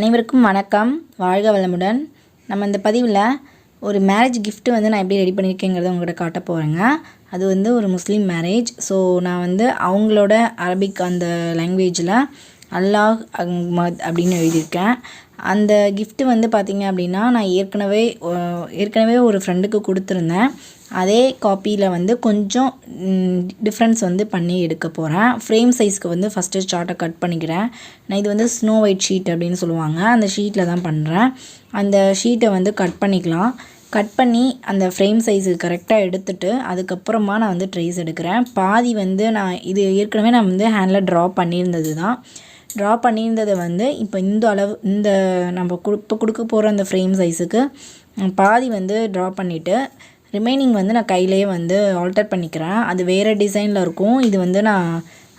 அனைவருக்கும் வணக்கம். வாழ்க வளமுடன். நம்ம இந்த பதிவில் ஒரு மேரேஜ் கிஃப்ட்டு வந்து நான் எப்படி ரெடி பண்ணியிருக்கேங்கிறத உங்கள்கிட்ட காட்ட போகிறேங்க. அது வந்து ஒரு முஸ்லீம் மேரேஜ். ஸோ நான் வந்து அவங்களோட அரபிக் அந்த லாங்குவேஜில் அல்லாஹ் அஹ்மத் அப்படின்னு எழுதியிருக்கேன். அந்த கிஃப்ட்டு வந்து பார்த்திங்க அப்படின்னா நான் ஏற்கனவே ஒரு ஃப்ரெண்டுக்கு கொடுத்துருந்தேன். அதே காப்பியில் வந்து கொஞ்சம் டிஃப்ரென்ஸ் வந்து பண்ணி எடுக்க போகிறேன். ஃப்ரேம் சைஸ்க்கு வந்து ஃபஸ்ட்டு சார்ட்டை கட் பண்ணிக்கிறேன். நான் இது வந்து ஸ்னோ ஒயிட் ஷீட் அப்படின்னு சொல்லுவாங்க. அந்த ஷீட்டில் தான் பண்ணுறேன். அந்த ஷீட்டை வந்து கட் பண்ணிக்கலாம். கட் பண்ணி அந்த ஃப்ரேம் சைஸுக்கு கரெக்டாக எடுத்துகிட்டு அதுக்கப்புறமா நான் வந்து ட்ரேஸ் எடுக்கிறேன். பாதி வந்து நான் இது ஏற்கனவே நான் வந்து ஹேண்டில் ட்ரா பண்ணியிருந்தது தான். ட்ரா பண்ணியிருந்ததை வந்து இப்போ இந்த அளவு இந்த நம்ம இப்போ கொடுக்க போகிற அந்த ஃப்ரேம் சைஸுக்கு பாதி வந்து ட்ரா பண்ணிவிட்டு ரிமைனிங் வந்து நான் கையிலேயே வந்து ஆல்டர் பண்ணிக்கிறேன். அது வேறு டிசைனில் இருக்கும். இது வந்து நான்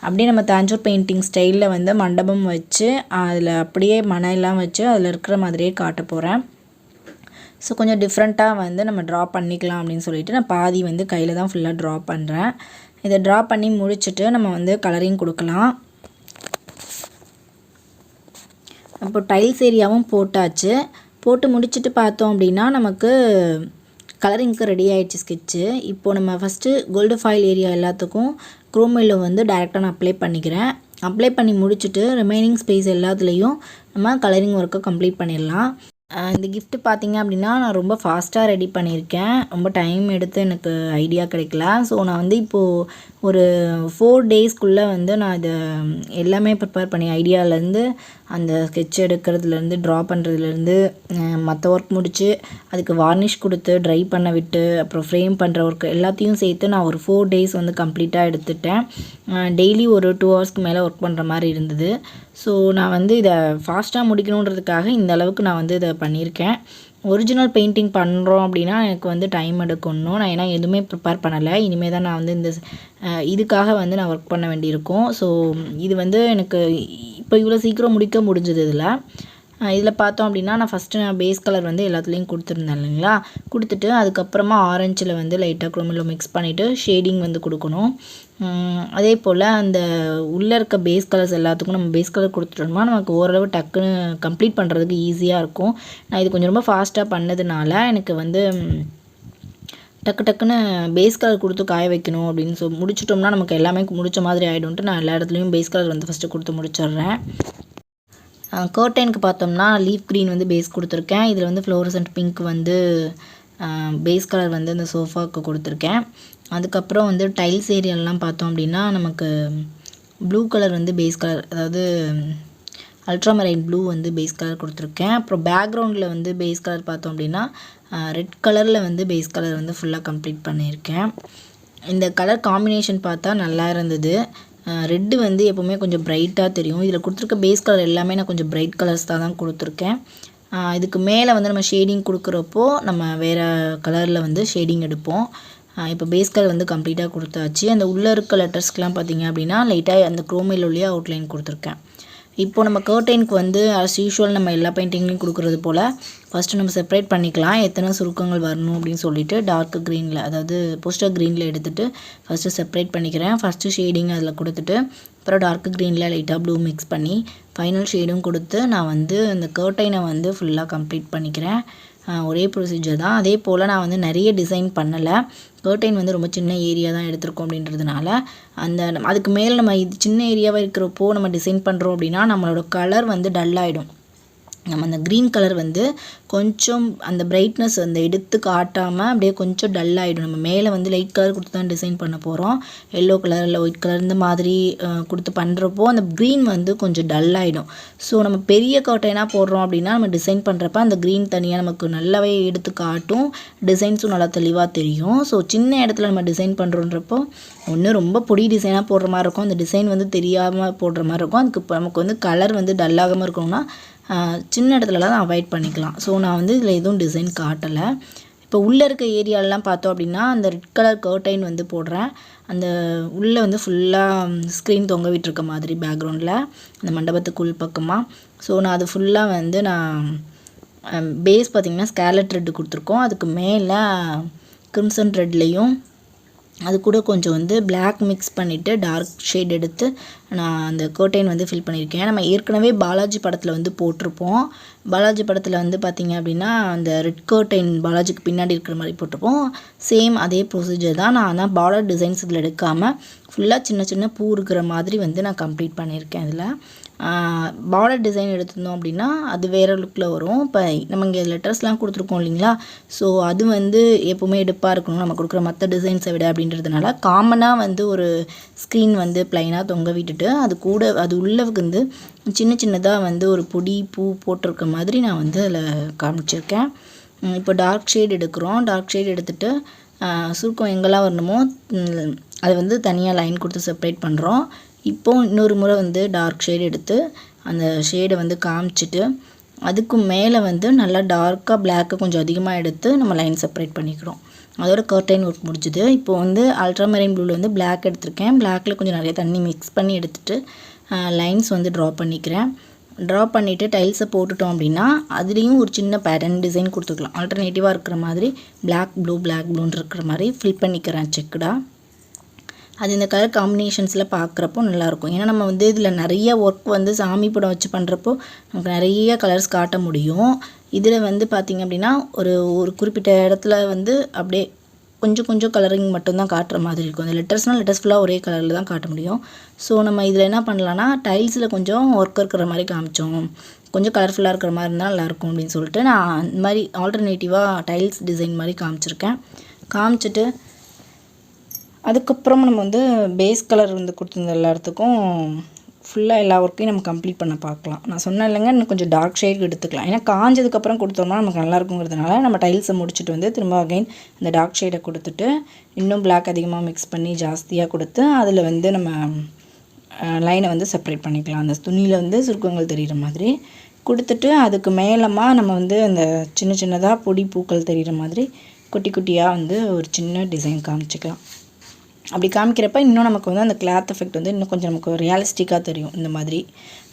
அப்படியே நம்ம தாஞ்சூர் பெயிண்டிங் ஸ்டைலில் வந்து மண்டபம் வச்சு அதில் அப்படியே மணலாம் வச்சு அதில் இருக்கிற மாதிரியே காட்ட போகிறேன். ஸோ கொஞ்சம் டிஃப்ரெண்ட்டாக வந்து நம்ம ட்ரா பண்ணிக்கலாம் அப்படின்னு சொல்லிட்டு நான் பாதி வந்து கையில் தான் ஃபுல்லாக ட்ரா பண்ணுறேன். இதை ட்ரா பண்ணி முடிச்சுட்டு நம்ம வந்து கலரிங் கொடுக்கலாம். அப்போ டைல்ஸ் ஏரியாவும் போட்டாச்சு. போட்டு முடிச்சுட்டு பார்த்தோம் அப்படின்னா நமக்கு கலரிங்க்கு ரெடி ஆகிடுச்சு ஸ்கெட்சு. இப்போது நம்ம ஃபஸ்ட்டு கோல்டு ஃபாயில் ஏரியா எல்லாத்துக்கும் குரோமில் வந்து டைரெக்டாக நான் அப்ளை பண்ணிக்கிறேன். அப்ளை பண்ணி முடிச்சுட்டு ரிமைனிங் ஸ்பேஸ் எல்லாத்துலேயும் நம்ம கலரிங் ஒர்க்கை கம்ப்ளீட் பண்ணிடலாம். இந்த கிஃப்ட்டு பார்த்திங்க அப்படின்னா நான் ரொம்ப ஃபாஸ்ட்டாக ரெடி பண்ணியிருக்கேன். ரொம்ப டைம் எடுத்து எனக்கு ஐடியா கிடைக்கல. ஸோ நான் வந்து இப்போது ஒரு 4 டேஸ்க்குள்ளே வந்து நான் இதை எல்லாமே ப்ரிப்பேர் பண்ணி ஐடியாவிலேருந்து அந்த ஸ்கெட்ச் எடுக்கிறதுலேருந்து ட்ரா பண்ணுறதுலேருந்து மற்ற ஒர்க் முடித்து அதுக்கு வார்னிஷ் கொடுத்து ட்ரை பண்ண விட்டு அப்புறம் ஃப்ரேம் பண்ணுற ஒர்க் எல்லாத்தையும் சேர்த்து நான் ஒரு 4 டேஸ் வந்து கம்ப்ளீட்டாக எடுத்துட்டேன். டெய்லி ஒரு 2 ஹவர்ஸ்க்கு மேலே ஒர்க் பண்ணுற மாதிரி இருந்தது. ஸோ நான் வந்து இதை ஃபாஸ்ட்டாக முடிக்கணுன்றதுக்காக இந்த அளவுக்கு நான் வந்து இதை பண்ணியிருக்கேன். ஒரிஜினல் பெயிண்டிங் பண்ணுறோம் அப்படின்னா எனக்கு வந்து டைம் எடுக்கணும். நான் ஏன்னா எதுவுமே ப்ரிப்பேர் பண்ணலை. இனிமேல் தான் நான் வந்து இந்த இதுக்காக வந்து நான் ஒர்க் பண்ண வேண்டியிருக்கும். ஸோ இது வந்து எனக்கு இப்போ இவ்வளோ சீக்கிரம் முடிக்க முடிஞ்சது. இதில் பார்த்தோம் அப்படின்னா நான் ஃபஸ்ட்டு பேஸ் கலர் வந்து எல்லாத்துலேயும் கொடுத்துருந்தேன் இல்லைங்களா. கொடுத்துட்டு அதுக்கப்புறமா ஆரஞ்சில் வந்து லைட்டாக குரோமில் மிக்ஸ் பண்ணிவிட்டு ஷேடிங் வந்து கொடுக்கணும். அதே போல் அந்த உள்ளே இருக்க பேஸ் கலர்ஸ் எல்லாத்துக்கும் நம்ம பேஸ் கலர் கொடுத்துட்டோம்னா நமக்கு ஓரளவு டக்குன்னு கம்ப்ளீட் பண்ணுறதுக்கு ஈஸியாக இருக்கும். நான் இது கொஞ்சம் ரொம்ப ஃபாஸ்ட்டாக பண்ணதுனால எனக்கு வந்து டக்குன்னு பேஸ் கலர் கொடுத்து காய வைக்கணும் அப்படின்னு முடிச்சிட்டோம்னா நமக்கு எல்லாமே முடித்த மாதிரி ஆகிடும்ட்டு நான் எல்லா இடத்துலையும் பேஸ் கலர் வந்து ஃபஸ்ட்டு கொடுத்து முடிச்சிடுறேன். கர்டைனுக்கு பார்த்தோம்னா லீஃப் க்ரீன் வந்து பேஸ் கொடுத்துருக்கேன். இதில் வந்து ஃப்ளோரசன்ட் பிங்க் வந்து பேஸ் கலர் வந்து இந்த சோஃபாவுக்கு கொடுத்துருக்கேன். அதுக்கப்புறம் வந்து டைல்ஸ் ஏரியாலெலாம் பார்த்தோம் அப்படின்னா நமக்கு ப்ளூ கலர் வந்து பேஸ் கலர், அதாவது அல்ட்ராமரைன் ப்ளூ வந்து பேஸ் கலர் கொடுத்துருக்கேன். அப்புறம் பேக்ரவுண்டில் வந்து பேஸ் கலர் பார்த்தோம் அப்படின்னா ரெட் கலரில் வந்து பேஸ் கலர் வந்து ஃபுல்லாக கம்ப்ளீட் பண்ணியிருக்கேன். இந்த கலர் காம்பினேஷன் பார்த்தா நல்லா இருந்தது. ரெட்டு வந்து எப்போவுமே கொஞ்சம் ப்ரைட்டாக தெரியும். இதில் கொடுத்துருக்க பேஸ் கலர் எல்லாமே நான் கொஞ்சம் ப்ரைட் கலர்ஸ் தான் கொடுத்துருக்கேன். இதுக்கு மேலே வந்து நம்ம ஷேடிங் கொடுக்குறப்போ நம்ம வேறு கலரில் வந்து ஷேடிங் எடுப்போம். இப்போ பேஸ் கலர் வந்து கம்ப்ளீட்டாக கொடுத்தாச்சு. அந்த உள்ளே இருக்க லெட்டர்ஸ்க்கெலாம் பார்த்திங்க அப்படின்னா லைட்டாக அந்த குரோமில் உள்ளே அவுட்லைன் கொடுத்துருக்கேன். இப்போது நம்ம கர்டைனுக்கு வந்து ஆஸ் யூஷுவல் நம்ம எல்லா பெயிண்டிங்லையும் கொடுக்குறது போல் ஃபஸ்ட்டு நம்ம செப்பரேட் பண்ணிக்கலாம் எத்தனை சுருக்கங்கள் வரணும் அப்படின்னு சொல்லிட்டு டார்க் க்ரீனில், அதாவது போஸ்டர் க்ரீனில் எடுத்துகிட்டு ஃபஸ்ட்டு செப்பரேட் பண்ணிக்கிறேன். ஃபஸ்ட்டு ஷேடிங் அதில் கொடுத்துட்டு அப்புறம் டார்க் க்ரீனில் லைட்டாக ப்ளூ மிக்ஸ் பண்ணி ஃபைனல் ஷேடும் கொடுத்து நான் வந்து அந்த கர்டைனை வந்து ஃபுல்லாக கம்ப்ளீட் பண்ணிக்கிறேன். ஒரே ப்ரொசீஜர் தான். அதே போல் நான் வந்து நிறைய டிசைன் பண்ணலை. கர்டைன் வந்து ரொம்ப சின்ன ஏரியா தான் எடுத்திருக்கோம் அப்படின்றதுனால அதுக்கு மேலே நம்ம இது சின்ன ஏரியாவாக இருக்கிறப்போ நம்ம டிசைன் பண்ணுறோம் அப்படின்னா நம்மளோட கலர் வந்து டல்லாகிடும். நம்ம அந்த க்ரீன் கலர் வந்து கொஞ்சம் அந்த பிரைட்னஸ் அந்த எடுத்து காட்டாமல் அப்படியே கொஞ்சம் டல்லாகிடும். நம்ம மேலே வந்து லைட் கலர் கொடுத்து தான் டிசைன் பண்ண போகிறோம். எல்லோ கலர் இல்லை ஒயிட் கலர் இந்த மாதிரி கொடுத்து பண்ணுறப்போ அந்த க்ரீன் வந்து கொஞ்சம் டல்லாகிடும். ஸோ நம்ம பெரிய கர்டைனாக போடுறோம் அப்படின்னா நம்ம டிசைன் பண்ணுறப்ப அந்த க்ரீன் தனியாக நமக்கு நல்லாவே எடுத்து காட்டும். டிசைன்ஸும் நல்லா தெளிவாக தெரியும். ஸோ சின்ன இடத்துல நம்ம டிசைன் பண்ணுறோன்றப்போ ஒன்று ரொம்ப பொடி டிசைனாக போடுற மாதிரி இருக்கும். அந்த டிசைன் வந்து தெரியாமல் போடுற மாதிரி இருக்கும். அதுக்கு நமக்கு வந்து கலர் வந்து டல்லாகாமல் இருக்கணும்னா சின்ன இடத்துலலாம் தான் அவாய்ட் பண்ணிக்கலாம். ஸோ நான் வந்து இதில் எதுவும் டிசைன் காட்டலை. இப்போ உள்ளே இருக்க ஏரியாலெலாம் பார்த்தோம் அப்படின்னா அந்த ரெட் கலர் கர்டைன் வந்து போடுறேன். அந்த உள்ளே வந்து ஃபுல்லாக ஸ்க்ரீன் தொங்க விட்டுருக்க மாதிரி பேக்ரவுண்டில் அந்த மண்டபத்துக்கு உள் பக்கமாக. ஸோ நான் அது ஃபுல்லாக வந்து நான் பேஸ் பார்த்திங்கன்னா ஸ்கேலட் ரெட்டு கொடுத்துருக்கோம். அதுக்கு மேலே கிரிம்சன் ரெட்லேயும் அது கூட கொஞ்சம் வந்து பிளாக் மிக்ஸ் பண்ணிவிட்டு டார்க் ஷேட் எடுத்து நான் அந்த கர்டைன் வந்து ஃபில் பண்ணியிருக்கேன். நம்ம ஏற்கனவே பாலாஜி படத்தில் வந்து போட்டிருப்போம். பாலாஜி படத்தில் வந்து பார்த்திங்க அப்படின்னா அந்த ரெட் கர்டைன் பாலாஜிக்கு பின்னாடி இருக்கிற மாதிரி போட்டிருப்போம். சேம் அதே ப்ரொசீஜர் தான். நான் ஆனால் பார்டர் டிசைன்ஸ் இதில் எடுக்காமல் ஃபுல்லாக சின்ன சின்ன பூ இருக்கிற மாதிரி வந்து நான் கம்ப்ளீட் பண்ணியிருக்கேன். இதில் பார்டர் டிசைன் எடுத்திருந்தோம் அப்படின்னா அது வேறு லுக்கில் வரும். இப்போ நம்ம இங்கே லெட்டர்ஸ்லாம் கொடுத்துருக்கோம் இல்லைங்களா, ஸோ அது வந்து எப்போவுமே எடுப்பாக இருக்கணும் நம்ம கொடுக்குற மற்ற டிசைன்ஸை விட அப்படின்றதுனால காமனாக வந்து ஒரு ஸ்க்ரீன் வந்து ப்ளைனாக தொங்க விட்டுட்டு அது கூட அது உள்ளே வந்து சின்ன சின்னதாக வந்து ஒரு பொடி பூ போட்டிருக்க மாதிரி நான் வந்து அதில் காமிச்சிருக்கேன். இப்போ டார்க் ஷேட் எடுக்கிறோம். டார்க் ஷேட் எடுத்துகிட்டு சுருக்கம் எங்கெல்லாம் வரணுமோ அதை வந்து தனியாக லைன் கொடுத்து செப்பரேட் பண்ணுறோம். இப்போது இன்னொரு முறை வந்து டார்க் ஷேட் எடுத்து அந்த ஷேடை வந்து காமிச்சிட்டு அதுக்கு மேலே வந்து நல்லா டார்க்காக பிளாக்கை கொஞ்சம் அதிகமாக எடுத்து நம்ம லைன் செப்பரேட் பண்ணிக்கிறோம். அதோட கர்டைன் ஒர்க் முடிஞ்சுது. இப்போ வந்து அல்ட்ராமெரின் ப்ளூவில் வந்து பிளாக் எடுத்திருக்கேன். பிளாக்கில் கொஞ்சம் நிறைய தண்ணி மிக்ஸ் பண்ணி எடுத்துகிட்டு லைன்ஸ் வந்து ட்ரா பண்ணிக்கிறேன். ட்ரா பண்ணிவிட்டு டைல்ஸை போட்டுட்டோம் அப்படின்னா அதுலேயும் ஒரு சின்ன பேட்டர்ன் டிசைன் கொடுத்துக்கலாம். ஆல்டர்னேட்டிவாக இருக்கிற மாதிரி பிளாக் ப்ளூன்னு இருக்கிற மாதிரி ஃபில் பண்ணிக்கிறேன் செக்குடாக. அது இந்த கலர் காம்பினேஷன்ஸில் பார்க்குறப்போ நல்லாயிருக்கும். ஏன்னா நம்ம வந்து இதில் நிறைய ஒர்க் வந்து சாமி படம் வச்சு பண்ணுறப்போ நமக்கு நிறைய கலர்ஸ் காட்ட முடியும். இதில் வந்து பார்த்திங்க அப்படின்னா ஒரு குறிப்பிட்ட இடத்துல வந்து அப்படியே கொஞ்சம் கலரிங் மட்டும்தான் காட்டுற மாதிரி இருக்கும். அந்த லெட்டர்ஸ் ஃபுல்லாக ஒரே கலரில் தான் காட்ட முடியும். ஸோ நம்ம இதில் என்ன பண்ணலான்னா டைல்ஸில் கொஞ்சம் ஒர்க் இருக்கிற மாதிரி காமிச்சோம், கொஞ்சம் கலர்ஃபுல்லாக இருக்கிற மாதிரி இருந்தால் நல்லாயிருக்கும் அப்படின்னு சொல்லிட்டு நான் இந்த மாதிரி ஆல்டர்னேட்டிவாக டைல்ஸ் டிசைன் மாதிரி காமிச்சிருக்கேன். காமிச்சிட்டு அதுக்கப்புறம் நம்ம வந்து பேஸ் கலர் வந்து கொடுத்துருந்த எல்லா இடத்துக்கும் ஃபுல்லாக எல்லா ஒர்க்கையும் நம்ம கம்ப்ளீட் பண்ண பார்க்கலாம். நான் சொன்னேன் இல்லைங்க, இன்னும் கொஞ்சம் டார்க் ஷேட் எடுத்துக்கலாம். ஏன்னா காஞ்சதுக்கப்புறம் கொடுத்தோம்னா நமக்கு நல்லாயிருக்குங்கிறதுனால நம்ம டைல்ஸை முடிச்சுட்டு வந்து திரும்ப அகைன் இந்த டார்க் ஷேடை கொடுத்துட்டு இன்னும் பிளாக் அதிகமாக மிக்ஸ் பண்ணி ஜாஸ்தியாக கொடுத்து அதில் வந்து நம்ம லைனை வந்து செப்பரேட் பண்ணிக்கலாம். அந்த துணியில் வந்து சுருக்கங்கள் தெரிகிற மாதிரி கொடுத்துட்டு அதுக்கு மேலமாக நம்ம வந்து அந்த சின்னதாக பொடி பூக்கள் தெரிகிற மாதிரி குட்டி குட்டியாக வந்து ஒரு சின்ன டிசைன் காமிச்சிக்கலாம். அப்படி காமிக்கிறப்ப இன்னும் நமக்கு வந்து அந்த கிளாத் எஃபெக்ட் வந்து இன்னும் கொஞ்சம் நமக்கு ரியலிஸ்டிக்காக தெரியும். இந்த மாதிரி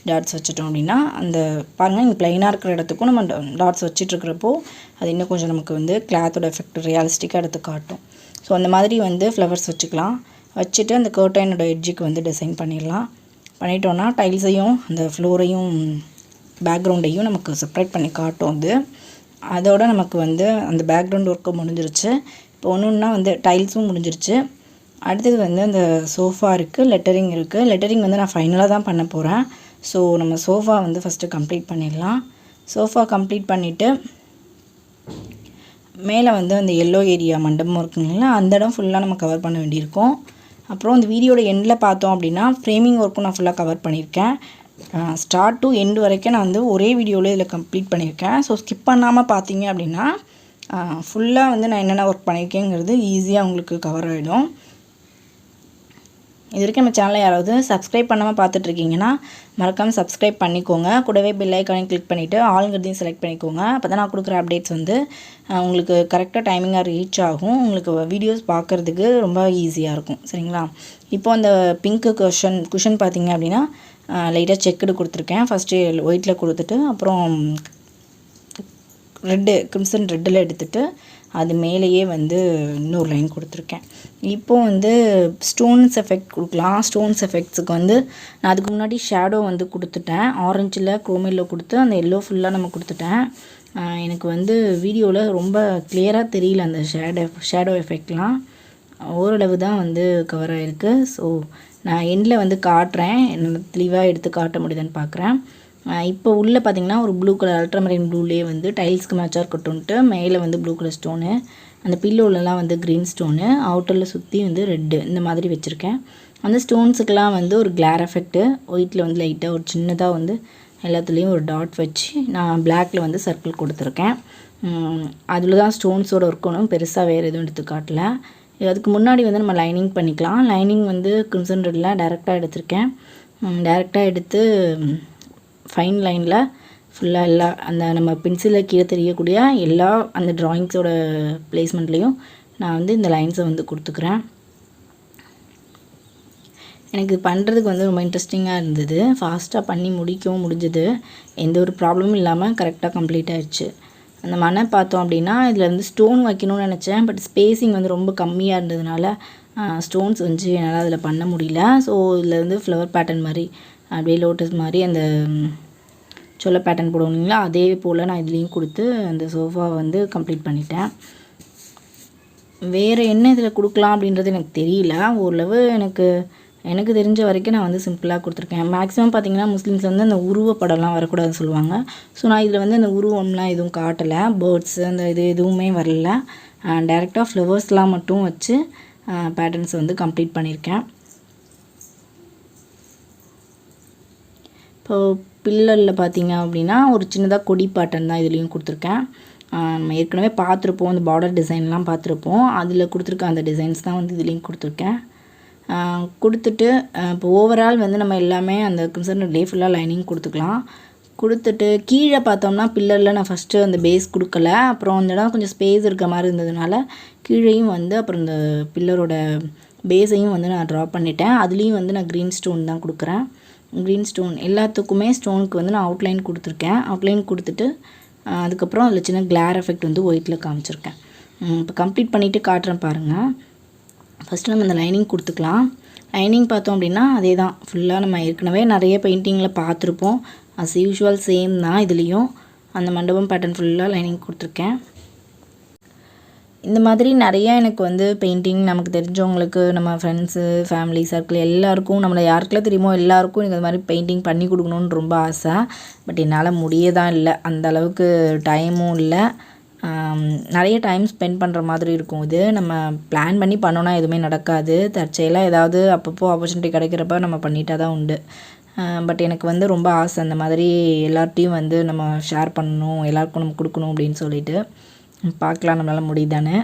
டாட்ஸ் வச்சுட்டோம் அப்படின்னா அந்த பாருங்கள் இங்கே ப்ளைனாக இருக்கிற இடத்துக்கும் நம்ம டாட்ஸ் வச்சிட்ருக்கிறப்போ அது இன்னும் கொஞ்சம் நமக்கு வந்து கிளாத்தோட எஃபெக்ட் ரியலிஸ்டிக்காக எடுத்து காட்டும். ஸோ அந்த மாதிரி வந்து ஃப்ளவர்ஸ் வச்சுக்கலாம். வச்சுட்டு அந்த கர்டைனோட எட்ஜுக்கு வந்து டிசைன் பண்ணிட்டோன்னா டைல்ஸையும் அந்த ஃப்ளோரையும் பேக்ரவுண்டையும் நமக்கு செப்பரேட் பண்ணி காட்டும். அது அதோட நமக்கு வந்து அந்த பேக்ரவுண்ட் ஒர்க்கு முடிஞ்சிருச்சு. இப்போ ஒன்றுன்னா வந்து டைல்ஸும் முடிஞ்சிருச்சு. அடுத்தது வந்து அந்த சோஃபா இருக்குது, லெட்டரிங் இருக்குது. லெட்டரிங் வந்து நான் ஃபைனலாக தான் பண்ண போகிறேன். ஸோ நம்ம சோஃபா வந்து ஃபஸ்ட்டு கம்ப்ளீட் பண்ணிடலாம். சோஃபா கம்ப்ளீட் பண்ணிவிட்டு மேலே வந்து அந்த எல்லோ ஏரியா மண்டபம் இருக்குங்களா, அந்த இடம் ஃபுல்லாக நம்ம கவர் பண்ண வேண்டியிருக்கும். அப்புறம் இந்த வீடியோட எண்டில் பார்த்தோம் அப்படின்னா ஃப்ரேமிங் ஒர்க்கும் நான் ஃபுல்லாக கவர் பண்ணியிருக்கேன். ஸ்டார்ட் டு எண்டு வரைக்கும் நான் வந்து ஒரே வீடியோவில் இதில் கம்ப்ளீட் பண்ணியிருக்கேன். ஸோ ஸ்கிப் பண்ணாமல் பார்த்தீங்க அப்படின்னா ஃபுல்லாக வந்து நான் என்னென்ன ஒர்க் பண்ணியிருக்கேங்கிறது ஈஸியாக உங்களுக்கு கவர் ஆகிடும். இது வரைக்கும் நம்ம சேனலை யாராவது சப்ஸ்கிரைப் பண்ணாமல் பார்த்துட்ருக்கீங்கன்னா மறக்காமல் சப்ஸ்கிரைப் பண்ணிக்கோங்க. கூடவே பெல் ஐக்கானையும் கிளிக் பண்ணிவிட்டு ஆளுங்கிறதையும் செலக்ட் பண்ணிக்கோங்க. அப்போ தான் நான் கொடுக்குற அப்டேட்ஸ் வந்து உங்களுக்கு கரெக்டாக டைமிங்காக ரீச் ஆகும். உங்களுக்கு வீடியோஸ் பார்க்குறதுக்கு ரொம்ப ஈஸியாக இருக்கும். சரிங்களா? இப்போ அந்த பிங்க்கு குஷன் பார்த்தீங்க அப்படின்னா லைட்டாக செக்குடு கொடுத்துருக்கேன். ஃபஸ்ட்டு ஒயிட்டில் கொடுத்துட்டு அப்புறம் கிரிம்சன் ரெட்டில் எடுத்துகிட்டு அது மேலேயே வந்து இன்னொரு லைன் கொடுத்துருக்கேன். இப்போது வந்து ஸ்டோன்ஸ் எஃபெக்ட் கொடுக்கலாம். ஸ்டோன்ஸ் எஃபெக்ட்ஸுக்கு வந்து நான் அதுக்கு முன்னாடி ஷேடோ வந்து கொடுத்துட்டேன். ஆரஞ்சில் குரோமில் கொடுத்து அந்த எல்லோ ஃபுல்லாக நம்ம கொடுத்துட்டேன். எனக்கு வந்து வீடியோவில் ரொம்ப கிளியராக தெரியல அந்த ஷேடோ எஃபெக்ட்லாம். ஓரளவு தான் வந்து கவர் ஆகிருக்கு. ஸோ நான் எண்டில் வந்து காட்டுறேன், என்ன தெளிவாக எடுத்து காட்ட முடியுதுன்னு பார்க்குறேன். இப்போ உள்ளே பார்த்திங்கன்னா ஒரு ப்ளூ கலர் அல்ட்ராமரைன் ப்ளூலேயே வந்து டைல்ஸ்க்கு மேட்சாக இருக்கட்டும்ன்ட்டு மேலே வந்து ப்ளூ கலர் ஸ்டோனு, அந்த பில்லோலலாம் வந்து க்ரீன் ஸ்டோனு, அவுட்டரில் சுற்றி வந்து ரெட்டு இந்த மாதிரி வச்சுருக்கேன். அந்த ஸ்டோன்ஸுக்கெலாம் வந்து ஒரு கிளார் எஃபெக்ட்டு ஒயிட்டில் வந்து லைட்டாக ஒரு சின்னதாக வந்து எல்லாத்துலேயும் ஒரு டாட் வச்சு நான் பிளாக்கில் வந்து சர்க்கிள் கொடுத்துருக்கேன். அதில் தான் ஸ்டோன்ஸோட இருக்கணும், பெருசாக வேறு எதுவும் எடுத்து காட்டல. அதுக்கு முன்னாடி வந்து நம்ம லைனிங் பண்ணிக்கலாம். லைனிங் வந்து கிரிம்சன் ரெட்டில் டைரெக்டாக எடுத்திருக்கேன். டைரெக்டாக எடுத்து ஃபைன் லைனில் ஃபுல்லாக எல்லா அந்த நம்ம பென்சிலில் கீழே தெரியக்கூடிய எல்லா அந்த ட்ராயிங்ஸோட பிளேஸ்மெண்ட்லேயும் நான் வந்து இந்த லைன்ஸை வந்து கொடுத்துக்கிறேன். எனக்கு இது பண்ணுறதுக்கு வந்து ரொம்ப இன்ட்ரெஸ்டிங்காக இருந்தது. ஃபாஸ்ட்டாக பண்ணி முடிக்கவும் முடிஞ்சது. எந்த ஒரு ப்ராப்ளமும் இல்லாமல் கரெக்டாக கம்ப்ளீட் ஆகிடுச்சு. அந்த மனை பார்த்தோம் அப்படின்னா இதில் வந்து ஸ்டோன் வைக்கணும்னு நினச்சேன். பட் ஸ்பேஸிங் வந்து ரொம்ப கம்மியாக இருந்ததுனால ஸ்டோன்ஸ் வந்து என்னால் அதில் பண்ண முடியல. ஸோ இதில் வந்து ஃப்ளவர் பேட்டர்ன் மாதிரி அப்படியே லோட்டஸ் மாதிரி அந்த சொல்ல பேட்டர்ன் போடுவோங்களா, அதே போல் நான் இதுலேயும் கொடுத்து அந்த சோஃபா வந்து கம்ப்ளீட் பண்ணிட்டேன். வேறு என்ன இதில் கொடுக்கலாம் அப்படின்றது எனக்கு தெரியல. ஓரளவு எனக்கு தெரிஞ்ச வரைக்கும் நான் வந்து சிம்பிளாக கொடுத்துருக்கேன். மேக்ஸிமம் பார்த்திங்கன்னா முஸ்லீம்ஸ் வந்து அந்த உருவப்படம்லாம் வரக்கூடாதுன்னு சொல்லுவாங்க. ஸோ நான் இதில் வந்து அந்த உருவம்லாம் எதுவும் காட்டலை. பேர்ட்ஸு அந்த எதுவுமே வரல. டைரெக்டாக ஃப்ளவர்ஸ்லாம் மட்டும் வச்சு பேட்டர்ன்ஸ் வந்து கம்ப்ளீட் பண்ணியிருக்கேன். இப்போது பில்லரில் பார்த்திங்க அப்படின்னா ஒரு சின்னதாக கொடி பேட்டர்ன் தான் இதுலேயும் கொடுத்துருக்கேன். நம்ம ஏற்கனவே பார்த்துருப்போம், அந்த பார்டர் டிசைன்லாம் பார்த்துருப்போம். அதில் கொடுத்துருக்க அந்த டிசைன்ஸ் தான் வந்து இதுலேயும் கொடுத்துருக்கேன். கொடுத்துட்டு இப்போ ஓவரால் வந்து நம்ம எல்லாமே அந்த கன்சர்ன் டே ஃபுல்லாக லைனிங் கொடுத்துக்கலாம். கொடுத்துட்டு கீழே பார்த்தோம்னா பில்லரில் நான் ஃபஸ்ட்டு அந்த பேஸ் கொடுக்கல. அப்புறம் அந்த இடம் கொஞ்சம் ஸ்பேஸ் இருக்க மாதிரி இருந்ததுனால கீழேயும் வந்து அப்புறம் இந்த பில்லரோட பேஸையும் வந்து நான் ட்ரா பண்ணிட்டேன். அதுலேயும் வந்து நான் க்ரீன் ஸ்டோன் தான் கொடுக்குறேன். க்ரீன் ஸ்டோன் எல்லாத்துக்குமே ஸ்டோனுக்கு வந்து நான் அவுட்லைன் கொடுத்துருக்கேன். அவுட்லைன் கொடுத்துட்டு அதுக்கப்புறம் அதில் சின்ன கிளார் எஃபெக்ட் வந்து ஒயிட்டில் காமிச்சிருக்கேன். இப்போ கம்ப்ளீட் பண்ணிவிட்டு காட்டுறேன் பாருங்கள். ஃபஸ்ட்டு நம்ம இந்த லைனிங் கொடுத்துக்கலாம். லைனிங் பார்த்தோம் அப்படின்னா அதே தான், ஃபுல்லாக நம்ம ஏற்கனவே நிறைய பெயிண்டிங்கில் பார்த்துருப்போம். அஸ் யூஷுவல் சேம் தான் இதுலேயும். அந்த மண்டபம் பேட்டர்ன் ஃபுல்லாக லைனிங் கொடுத்துருக்கேன். இந்த மாதிரி நிறையா எனக்கு வந்து பெயிண்டிங் நமக்கு தெரிஞ்சவங்களுக்கு, நம்ம ஃப்ரெண்ட்ஸு, ஃபேமிலி சர்க்கிள் எல்லாருக்கும், நம்மளை யாருக்கெல்லாம் தெரியுமோ எல்லாருக்கும் எனக்கு அது மாதிரி பெயிண்டிங் பண்ணி கொடுக்கணுன்னு ரொம்ப ஆசை. பட் என்னால் முடிய தான் இல்லை, அந்த அளவுக்கு டைமும் இல்லை. நிறைய டைம் ஸ்பெண்ட் பண்ணுற மாதிரி இருக்கும். இது நம்ம பிளான் பண்ணி பண்ணோன்னா எதுவுமே நடக்காது. தற்செயலாக ஏதாவது அப்பப்போ ஆப்பர்ச்சுனிட்டி கிடைக்கிறப்ப நம்ம பண்ணிட்டா தான் உண்டு. பட் எனக்கு வந்து ரொம்ப ஆசை அந்த மாதிரி எல்லார்ட்டையும் வந்து நம்ம ஷேர் பண்ணணும், எல்லாருக்கும் நம்ம கொடுக்கணும் அப்படின்னு சொல்லிட்டு. பார்க்கலாம் நம்மளால் முடியுதானே.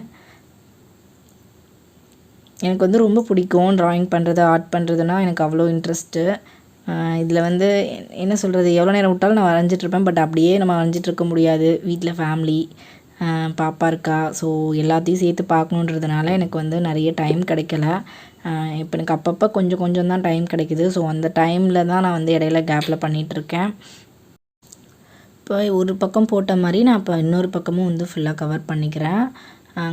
எனக்கு வந்து ரொம்ப பிடிக்கும் ட்ராயிங் பண்ணுறது, ஆர்ட் பண்ணுறதுனா எனக்கு அவ்வளோ இன்ட்ரெஸ்ட்டு. இதில் வந்து என்ன சொல்கிறது, எவ்வளோ நேரம் விட்டாலும் நான் வரைஞ்சிட்ருப்பேன். பட் அப்படியே நம்ம வரைஞ்சிட்ருக்க முடியாது. வீட்டில் ஃபேமிலி, பாப்பா இருக்கா. ஸோ எல்லாத்தையும் சேர்த்து பார்க்கணுன்றதுனால எனக்கு வந்து நிறைய டைம் கிடைக்கல. இப்போ எனக்கு அப்பப்போ கொஞ்சம் கொஞ்சம் தான் டைம் கிடைக்கிது. ஸோ அந்த டைமில் தான் நான் வந்து இடையில கேப்பில் பண்ணிகிட்ருக்கேன். இப்போ ஒரு பக்கம் போட்ட மாதிரி நான் இப்போ இன்னொரு பக்கமும் வந்து ஃபுல்லாக கவர் பண்ணிக்கிறேன்.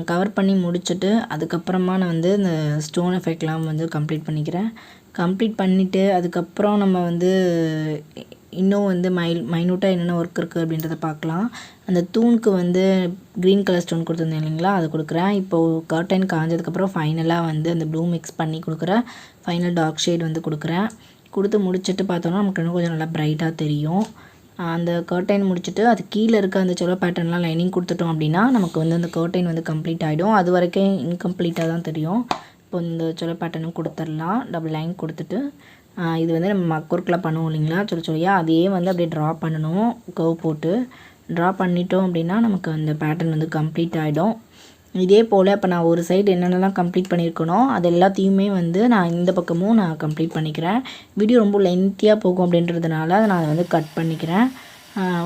கவர் பண்ணி முடிச்சுட்டு அதுக்கப்புறமா நான் வந்து இந்த ஸ்டோன் எஃபெக்ட்லாம் வந்து கம்ப்ளீட் பண்ணிக்கிறேன். கம்ப்ளீட் பண்ணிவிட்டு அதுக்கப்புறம் நம்ம வந்து இன்னும் வந்து மைனூட்டாக என்னென்ன ஒர்க் இருக்குது அப்படின்றத பார்க்கலாம். அந்த தூணுக்கு வந்து க்ரீன் கலர் ஸ்டோன் கொடுத்துருந்தேன் இல்லைங்களா, அதை கொடுக்குறேன். இப்போது கர்டைன் காஞ்சதுக்கப்புறம் ஃபைனலாக வந்து அந்த ப்ளூ மிக்ஸ் பண்ணி கொடுக்குறேன். ஃபைனல் டார்க் ஷேட் வந்து கொடுக்குறேன். கொடுத்து முடிச்சுட்டு பார்த்தோன்னா நமக்கு இன்னும் கொஞ்சம் நல்லா ப்ரைட்டாக தெரியும். அந்த கர்டைன் முடிச்சுட்டு அது கீழே இருக்க அந்த சொல்ல பேட்டர்ன்லாம் லைனிங் கொடுத்துட்டோம் அப்படின்னா நமக்கு வந்து அந்த கர்டைன் வந்து கம்ப்ளீட் ஆகிடும். அது வரைக்கும் இன்கம்ப்ளீட்டாக தான் தெரியும். இப்போ இந்த சொல்ல பேட்டர்னும் கொடுத்துடலாம். டபுள் லைன் கொடுத்துட்டு இது வந்து நம்ம மக்ஒர்க்கில் பண்ணுவோம் இல்லைங்களா, சொல்லியாக அதையே வந்து அப்படியே ட்ரா பண்ணணும். கர்வ் போட்டு ட்ரா பண்ணிட்டோம் அப்படின்னா நமக்கு அந்த பேட்டர்ன் வந்து கம்ப்ளீட் ஆகிடும். இதே போல் இப்போ நான் ஒரு சைடு என்னென்னலாம் கம்ப்ளீட் பண்ணியிருக்கனோ அது எல்லாத்தையுமே வந்து நான் இந்த பக்கமும் நான் கம்ப்ளீட் பண்ணிக்கிறேன். வீடியோ ரொம்ப லென்த்தியாக போகும் அப்படின்றதுனால அதை நான் வந்து கட் பண்ணிக்கிறேன்.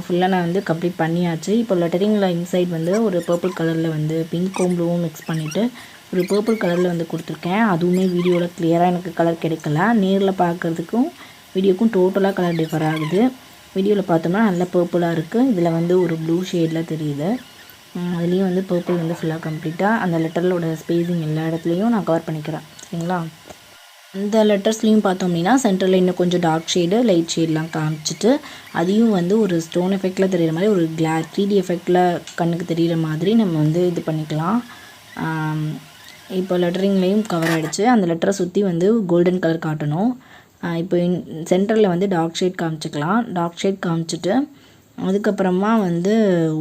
ஃபுல்லாக நான் வந்து கம்ப்ளீட் பண்ணியாச்சு. இப்போ லெட்டரிங்கில் இன்சைட் வந்து ஒரு பர்பிள் கலரில் வந்து பிங்க்கும் ப்ளூவும் மிக்ஸ் பண்ணிவிட்டு ஒரு பர்பிள் கலரில் வந்து கொடுத்துருக்கேன். அதுவுமே வீடியோவில் கிளியராக எனக்கு கலர் கிடைக்கல. நேரில் பார்க்குறதுக்கும் வீடியோக்கும் டோட்டலாக கலர் டிஃபர் ஆகுது. வீடியோவில் பார்த்தோம்னா நல்லா பர்பிளாக இருக்குது. இதில் வந்து ஒரு ப்ளூ ஷேடில் தெரியுது. அதுலேயும் வந்து பர்பிள் வந்து ஃபுல்லாக கம்ப்ளீட்டாக அந்த லெட்டரோட ஸ்பேஸிங் எல்லா இடத்துலையும் நான் கவர் பண்ணிக்கிறேன். சரிங்களா. அந்த லெட்டர்ஸ்லேயும் பார்த்தோம் அப்படின்னா சென்டரில் இன்னும் கொஞ்சம் டார்க் ஷேடு, லைட் ஷேட்லாம் காமிச்சிட்டு அதையும் வந்து ஒரு ஸ்டோன் எஃபெக்டில் தெரிகிற மாதிரி ஒரு 3D எஃபெக்டில் கண்ணுக்கு தெரிகிற மாதிரி நம்ம வந்து இது பண்ணிக்கலாம். இப்போ லெட்டரிங்லேயும் கவர் ஆகிடுச்சு. அந்த லெட்டரை சுற்றி வந்து கோல்டன் கலர் காட்டணும். இப்போ சென்டரில் வந்து டார்க் ஷேட் காமிச்சிக்கலாம். டார்க் ஷேட் காமிச்சிட்டு அதுக்கப்புறமா வந்து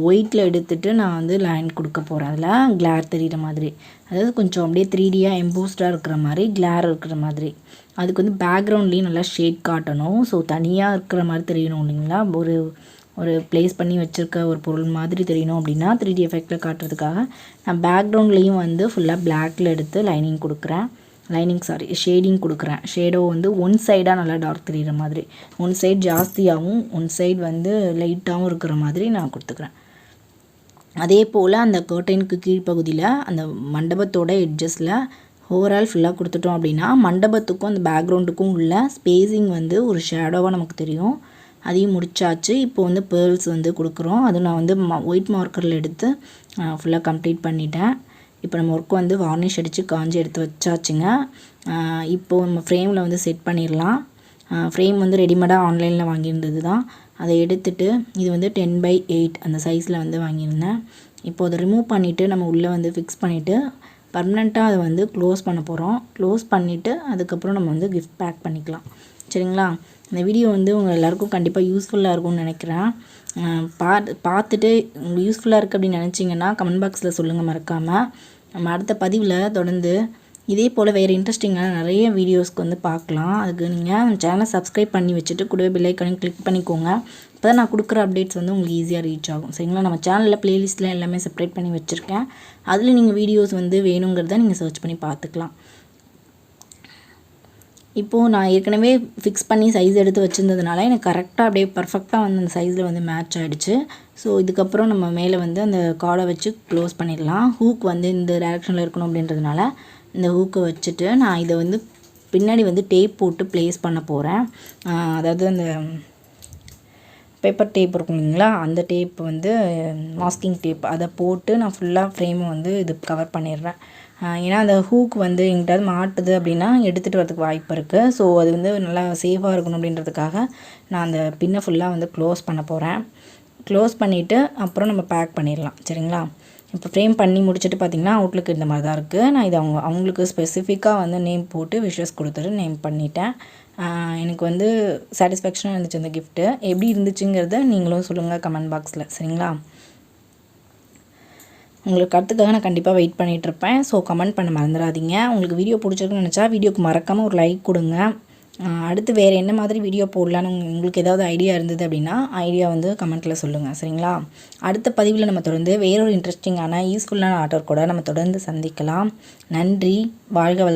ஒயிட்டில் எடுத்துகிட்டு நான் வந்து லைன் கொடுக்க போகிறேன். அதில் கிளார் தெரிகிற மாதிரி, அதாவது கொஞ்சம் அப்படியே 3Dயாக எம்போஸ்டாக இருக்கிற மாதிரி, கிளார் இருக்கிற மாதிரி. அதுக்கு வந்து பேக்ரவுண்ட்லேயும் நல்லா ஷேட் காட்டணும். ஸோ தனியாக இருக்கிற மாதிரி தெரியணும் இல்லைங்களா, ஒரு ப்ளேஸ் பண்ணி வச்சுருக்க ஒரு பொருள் மாதிரி தெரியணும் அப்படின்னா 3D எஃபெக்டில் காட்டுறதுக்காக நான் பேக்ரவுண்ட்லேயும் வந்து ஃபுல்லாக பிளாக்கில் எடுத்து லைனிங் கொடுக்குறேன். ஷேடிங் கொடுக்குறேன். ஷேடோ வந்து ஒன் சைடாக நல்லா டார்க் தெரிகிற மாதிரி, ஒன் சைடு ஜாஸ்தியாகவும் ஒன் சைடு வந்து லைட்டாகவும் இருக்கிற மாதிரி நான் கொடுத்துக்கிறேன். அதே போல் அந்த கர்டைனுக்கு கீழ்ப்பகுதியில் அந்த மண்டபத்தோட எட்ஜஸில் ஓவரால் ஃபுல்லாக கொடுத்துட்டோம் அப்படின்னா மண்டபத்துக்கும் அந்த பேக்ரவுண்டுக்கும் உள்ள ஸ்பேஸிங் வந்து ஒரு ஷேடோவாக நமக்கு தெரியும். அதையும் முடிச்சாச்சு. இப்போ வந்து பேர்ல்ஸ் வந்து கொடுக்குறோம். அது நான் வந்து ஒயிட் மார்க்கரில் எடுத்து ஃபுல்லாக கம்ப்ளீட் பண்ணிட்டேன். இப்போ நம்ம ஒர்க் வந்து வார்னிஷ் அடித்து காஞ்சி எடுத்து வச்சாச்சுங்க. இப்போது நம்ம ஃப்ரேமில் வந்து செட் பண்ணிடலாம். ஃப்ரேம் வந்து ரெடிமேடாக ஆன்லைனில் வாங்கியிருந்தது தான். அதை எடுத்துகிட்டு இது வந்து 10/8 அந்த சைஸில் வந்து வாங்கியிருந்தேன். இப்போது அதை ரிமூவ் பண்ணிவிட்டு நம்ம உள்ளே வந்து ஃபிக்ஸ் பண்ணிவிட்டு பர்மனெண்ட்டாக அதை வந்து க்ளோஸ் பண்ண போகிறோம். க்ளோஸ் பண்ணிவிட்டு அதுக்கப்புறம் நம்ம வந்து கிஃப்ட் பேக் பண்ணிக்கலாம். சரிங்களா? இந்த வீடியோ வந்து உங்கள் எல்லாேருக்கும் கண்டிப்பாக யூஸ்ஃபுல்லாக இருக்கும்னு நினைக்கிறேன். பார்த்துட்டு உங்களுக்கு யூஸ்ஃபுல்லாக இருக்குது அப்படின்னு நினச்சிங்கன்னா கமெண்ட் பாக்ஸில் சொல்லுங்கள் மறக்காமல். நம்ம அடுத்த பதிவில் தொடர்ந்து இதே போல் வேறு இன்ட்ரெஸ்டிங்கான நிறைய வீடியோஸ்க்கு வந்து பார்க்கலாம். அதுக்கு நீங்கள் சேனலை சப்ஸ்கிரைப் பண்ணி வச்சுட்டு கூடவே பெல் ஐக்கானையும் கிளிக் பண்ணிக்கோங்க. அப்போ தான் நான் கொடுக்குற அப்டேட்ஸ் வந்து உங்களுக்கு ஈஸியாக ரீச் ஆகும். சரிங்களா? நம்ம சேனலில் ப்ளேலிஸ்ட்டில் எல்லாமே செப்பரேட் பண்ணி வச்சுருக்கேன். அதில் நீங்கள் வீடியோஸ் வந்து வேணுங்கிறத நீங்கள் சர்ச் பண்ணி பார்த்துக்கலாம். இப்போது நான் ஏற்கனவே ஃபிக்ஸ் பண்ணி சைஸ் எடுத்து வச்சுருந்ததுனால எனக்கு கரெக்டாக அப்படியே பர்ஃபெக்டாக வந்து அந்த சைஸில் வந்து மேட்ச் ஆகிடுச்சு. ஸோ இதுக்கப்புறம் நம்ம மேலே வந்து அந்த கார்டை வச்சு க்ளோஸ் பண்ணிடலாம். ஹூக் வந்து இந்த டேரெக்ஷனில் இருக்கணும் அப்படின்றதுனால இந்த ஹூக்கை வச்சுட்டு நான் இதை வந்து பின்னாடி வந்து டேப் போட்டு ப்ளேஸ் பண்ண போகிறேன். அதாவது அந்த பேப்பர் டேப் இருக்கும் இல்லைங்களா, அந்த டேப் வந்து மாஸ்கிங் டேப் அதை போட்டு நான் ஃபுல்லாக ஃப்ரேமை வந்து இது கவர் பண்ணிடுறேன். ஏன்னா அந்த ஹூக் வந்து எங்கிட்டாவது மாட்டுது அப்படின்னா எடுத்துகிட்டு வரதுக்கு வாய்ப்பு இருக்குது. ஸோ அது வந்து நல்லா சேஃபாக இருக்கணும் அப்படின்றதுக்காக நான் அந்த பின்னை ஃபுல்லாக வந்து க்ளோஸ் பண்ண போகிறேன். க்ளோஸ் பண்ணிவிட்டு அப்புறம் நம்ம பேக் பண்ணிடலாம். சரிங்களா? இப்போ ஃப்ரேம் பண்ணி முடிச்சுட்டு பார்த்திங்கன்னா அவுட்லுக் இந்த மாதிரி தான் இருக்குது. நான் இது அவங்களுக்கு ஸ்பெசிஃபிக்காக வந்து நேம் போட்டு விஷஸ் கொடுத்துட்டு நேம் பண்ணிட்டேன். எனக்கு வந்து சாட்டிஸ்ஃபேக்ஷனாக இருந்துச்சு அந்த கிஃப்ட்டு. எப்படி இருந்துச்சுங்கிறத நீங்களும் சொல்லுங்கள் கமெண்ட் பாக்ஸில். சரிங்களா? உங்களுக்கு கருத்துக்காக நான் கண்டிப்பாக வெயிட் பண்ணிகிட்ருப்பேன். ஸோ கமெண்ட் பண்ண மறந்துடாதீங்க. உங்களுக்கு வீடியோ பிடிச்சிருக்குன்னு நினச்சா வீடியோக்கு மறக்காமல் ஒரு லைக் கொடுங்க. அடுத்து வேறு என்ன மாதிரி வீடியோ போடலான்னு உங்களுக்கு ஏதாவது ஐடியா இருந்தது அப்படின்னா ஐடியா வந்து கமெண்ட்டில் சொல்லுங்கள். சரிங்களா? அடுத்த பதிவில் நம்ம தொடர்ந்து வேறொரு இன்ட்ரெஸ்டிங்கான யூஸ்ஃபுல்லான ஆர்டர் கூட நம்ம தொடர்ந்து சந்திக்கலாம். நன்றி. வாழ்க வளமுடன்.